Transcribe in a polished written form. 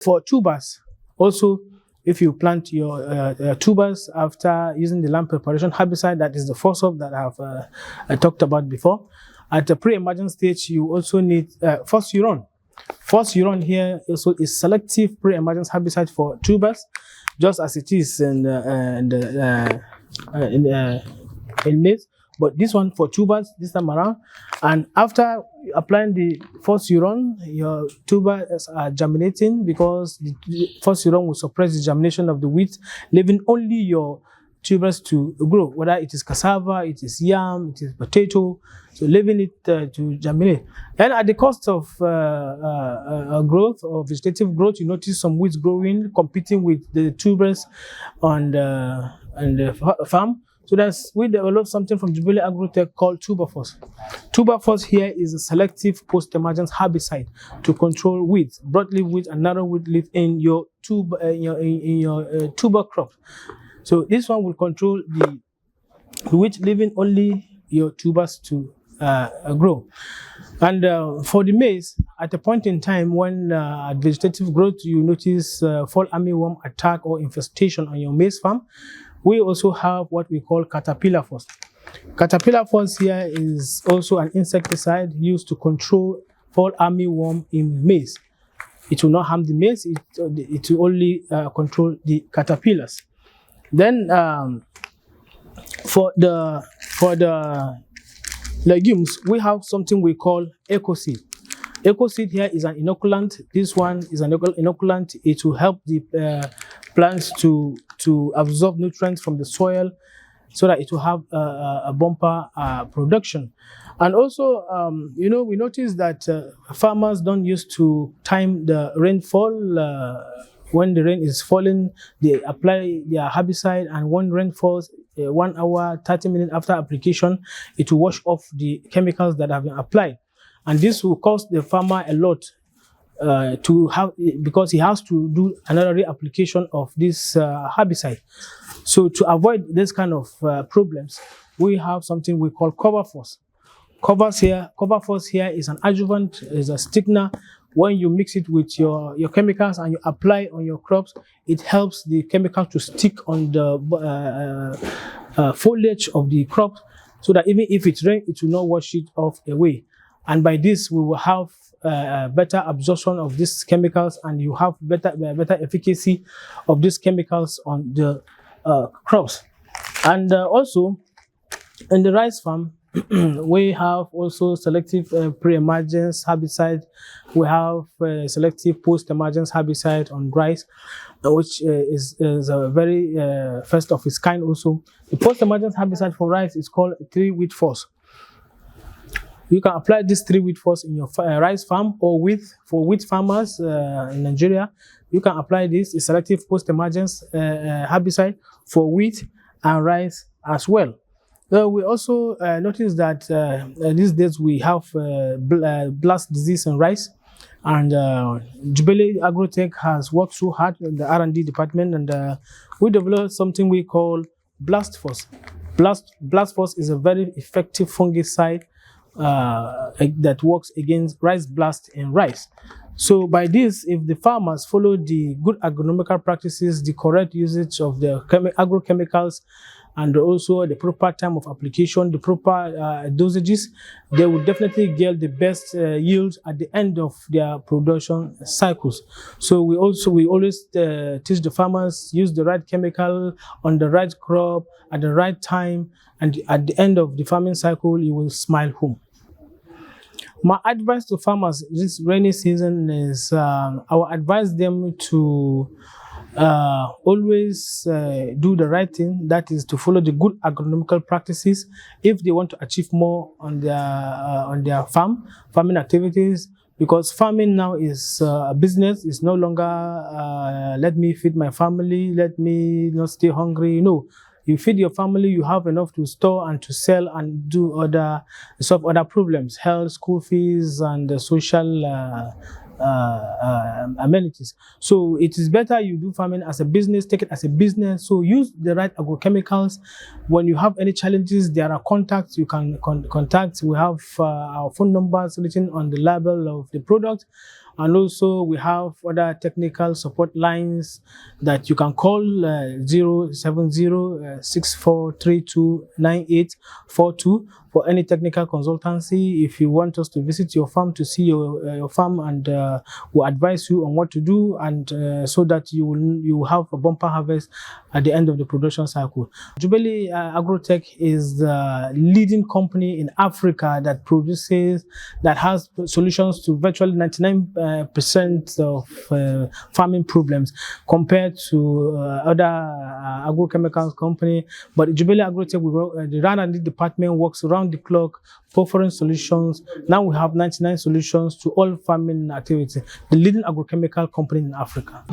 For tubers, also, if you plant your tubers after using the land preparation herbicide, that is the first up that I talked about before. At the pre-emergent stage, you also need phosphuron. Phosphuron here also is selective pre-emergent herbicide for tubers, just as it is in maize. But this one for tubers this time around. And after applying the phosphuron, your tubers are germinating, because the phosphuron will suppress the germination of the wheat, leaving only your tubers to grow, whether it is cassava, it is yam, it is potato, so leaving it to germinate. And at the cost of growth or vegetative growth, you notice some weeds growing, competing with the tubers on the farm. So we developed something from Jubilee Agrotech called Tuberforce. Tuberforce here is a selective post-emergence herbicide to control weeds, broadleaf weeds and narrow weed leaf in your tuber crop. So this one will control the weeds, leaving only your tubers to grow. And for the maize, at a point in time when at vegetative growth you notice fall armyworm attack or infestation on your maize farm, we also have what we call caterpillar force. Caterpillar force here is also an insecticide used to control fall armyworm in maize. It will not harm the maize, it will only control the caterpillars. Then for the legumes, we have something we call ecoseed. Ecoseed here is an inoculant. This one is an inoculant. It will help the plants to absorb nutrients from the soil, so that it will have a bumper production. And also, we notice that farmers don't used to time the rainfall. When the rain is falling, they apply their herbicide, and when rain falls, 1 hour, 30 minutes after application, it will wash off the chemicals that have been applied. And this will cost the farmer a lot because he has to do another reapplication of this herbicide. So to avoid this kind of problems, we have something we call cover force. Cover force here is an adjuvant, is a stigner. When you mix it with your chemicals and you apply on your crops, it helps the chemicals to stick on the foliage of the crop, so that even if it rains, it will not wash it off away. And by this, we will have better absorption of these chemicals, and you have better efficacy of these chemicals on the crops. And also, in the rice farm, we have also selective pre-emergence herbicide. We have selective post-emergence herbicide on rice, which is a very first of its kind also. The post-emergence herbicide for rice is called 3-weed force. You can apply this 3-weed force in your rice farm, or for wheat farmers in Nigeria. You can apply this selective post-emergence herbicide for wheat and rice as well. We also notice that these days we have blast disease in rice, and Jubilee Agrotech has worked so hard in the R&D department, and we developed something we call blast force. Blast force is a very effective fungicide that works against rice blast in rice. So by this, if the farmers follow the good agronomical practices, the correct usage of the agrochemicals, and also the proper time of application, the proper dosages, they will definitely get the best yield at the end of their production cycles. So we always teach the farmers, use the right chemical on the right crop at the right time, and at the end of the farming cycle, you will smile home. My advice to farmers this rainy season is I will advise them to always do the right thing, that is to follow the good agronomical practices if they want to achieve more on their farming activities, because farming now is a business. It's no longer let me feed my family, let me not stay hungry. No, you feed your family, you have enough to store and to sell and solve other problems, health, school fees, and social amenities. So it is better you do farming as a business, take it as a business. So use the right agrochemicals. When you have any challenges, there are contacts you can contact. We have our phone numbers written on the label of the product, And also we have other technical support lines that you can call 070-6432-9842 for any technical consultancy. If you want us to visit your farm to see your farm, and we'll advise you on what to do, and so that you will have a bumper harvest at the end of the production cycle. Jubilee Agrotech is the leading company in Africa that has solutions to virtually 99% of farming problems compared to other agrochemicals company. But Jubilee Agrotech, the R&D department works around the clock, offering solutions. Now we have 99 solutions to all farming activities, the leading agrochemical company in Africa.